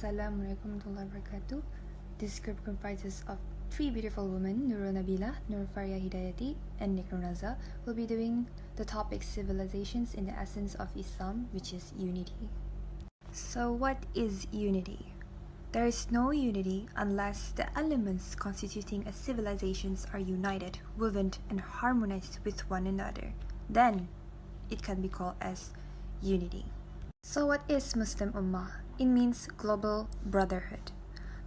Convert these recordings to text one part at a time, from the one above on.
Assalamualaikum warahmatullahi wabarakatuh. This group comprises of three beautiful women, Nurul, Nabilah, NorFariah, Hidayati, and Nik Nornazla, will be doing the topic civilizations in the essence of Islam, which is unity. So what is unity? There is no unity unless the elements constituting a civilization are united, woven, and harmonized with one another. Then it can be called as unity. So what is Muslim Ummah? It means global brotherhood.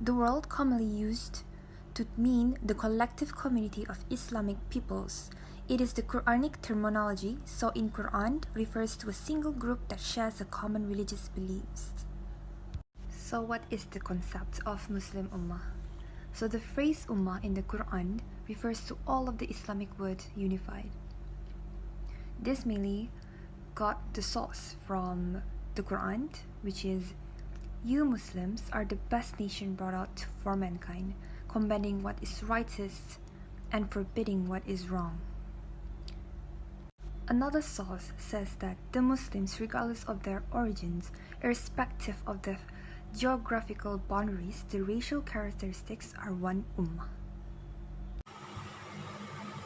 The word commonly used to mean the collective community of Islamic peoples. It is the Quranic terminology, so in Quran refers to a single group that shares a common religious beliefs. So what is the concept of Muslim Ummah? So the phrase Ummah in the Quran refers to all of the Islamic word unified. This mainly got the source from the Quran, which is, "You Muslims are the best nation brought out for mankind, combating what is righteous and forbidding what is wrong." Another source says that the Muslims, regardless of their origins, irrespective of their geographical boundaries, the racial characteristics, are one ummah.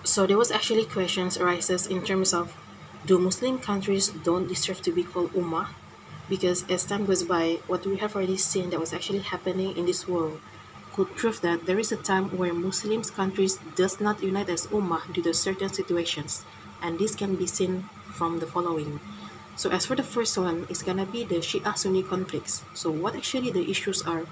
So there was actually questions arises in terms of, do Muslim countries don't deserve to be called Ummah? Because as time goes by, what we have already seen that was actually happening in this world could prove that there is a time where Muslim countries does not unite as Ummah due to certain situations, and this can be seen from the following. So as for the first one, it's gonna be the Shia-Sunni conflicts. So what actually the issues are,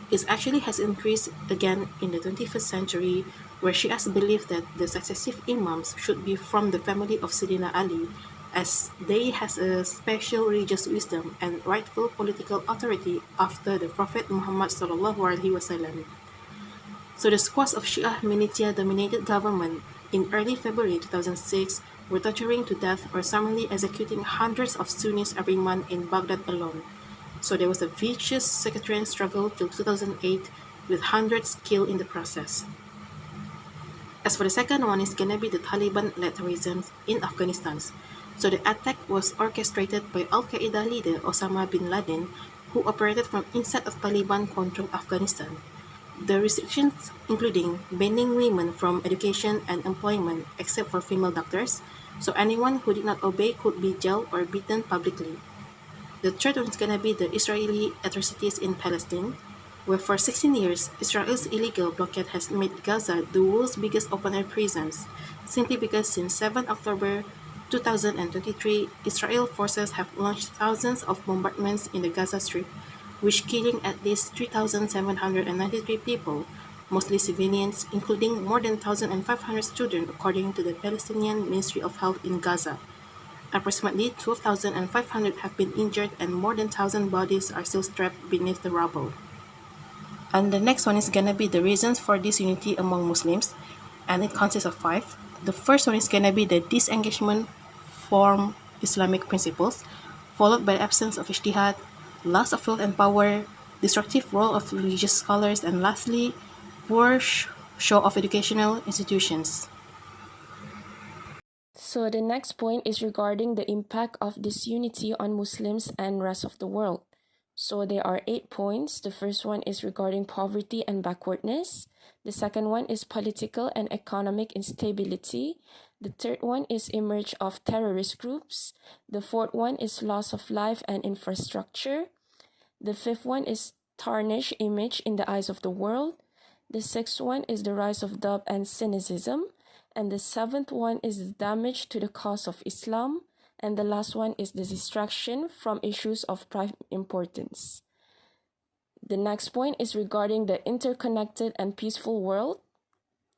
it actually has increased again in the 21st century, where Shias believe that the successive imams should be from the family of Sayyidina Ali, as they has a special religious wisdom and rightful political authority after the Prophet Muhammad SAW. So the squads of Shia militia-dominated government in early February 2006 were torturing to death or summarily executing hundreds of Sunnis every month in Baghdad alone. So there was a vicious sectarian struggle till 2008 with hundreds killed in the process. As for the second one, is gonna be the Taliban-led regimes in Afghanistan. So the attack was orchestrated by Al-Qaeda leader Osama bin Laden, who operated from inside of Taliban-controlled Afghanistan. The restrictions including banning women from education and employment except for female doctors, so anyone who did not obey could be jailed or beaten publicly. The third one is gonna be the Israeli atrocities in Palestine, where for 16 years, Israel's illegal blockade has made Gaza the world's biggest open-air prisons, simply because since 7 October 2023, Israel forces have launched thousands of bombardments in the Gaza Strip, which killing at least 3,793 people, mostly civilians, including more than 1,500 children, according to the Palestinian Ministry of Health in Gaza. Approximately 12,500 have been injured and more than 1,000 bodies are still trapped beneath the rubble. And the next one is gonna be the reasons for disunity among Muslims, and it consists of 5. The first one is gonna be the disengagement from Islamic principles, followed by the absence of ijtihad, loss of wealth and power, destructive role of religious scholars, and lastly, poor show of educational institutions. So the next point is regarding the impact of disunity on Muslims and rest of the world. So there are 8 points. The first one is regarding poverty and backwardness. The second one is political and economic instability. The third one is emerge of terrorist groups. The fourth one is loss of life and infrastructure. The fifth one is tarnished image in the eyes of the world. The sixth one is the rise of doubt and cynicism. And the seventh one is the damage to the cause of Islam. And the last one is the distraction from issues of prime importance. The next point is regarding the interconnected and peaceful world.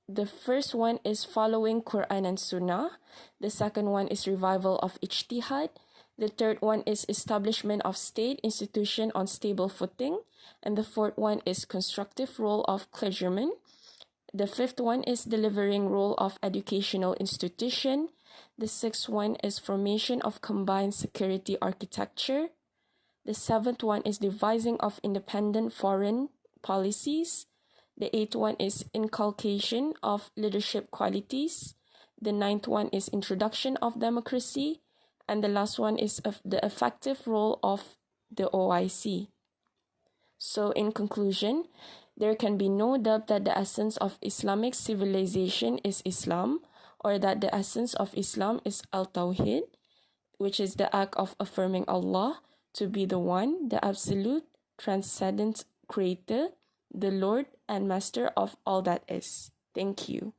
The first one is following Quran and Sunnah. The second one is revival of ijtihad. The third one is establishment of state institution on stable footing. And the fourth one is constructive role of clergymen. The fifth one is delivering role of educational institution. The sixth one is formation of combined security architecture. The seventh one is devising of independent foreign policies. The eighth one is inculcation of leadership qualities. The ninth one is introduction of democracy. And the last one is the effective role of the OIC. So in conclusion, there can be no doubt that the essence of Islamic civilization is Islam, or that the essence of Islam is al-Tawhid, which is the act of affirming Allah to be the one, the absolute, transcendent creator, the Lord and Master of all that is. Thank you.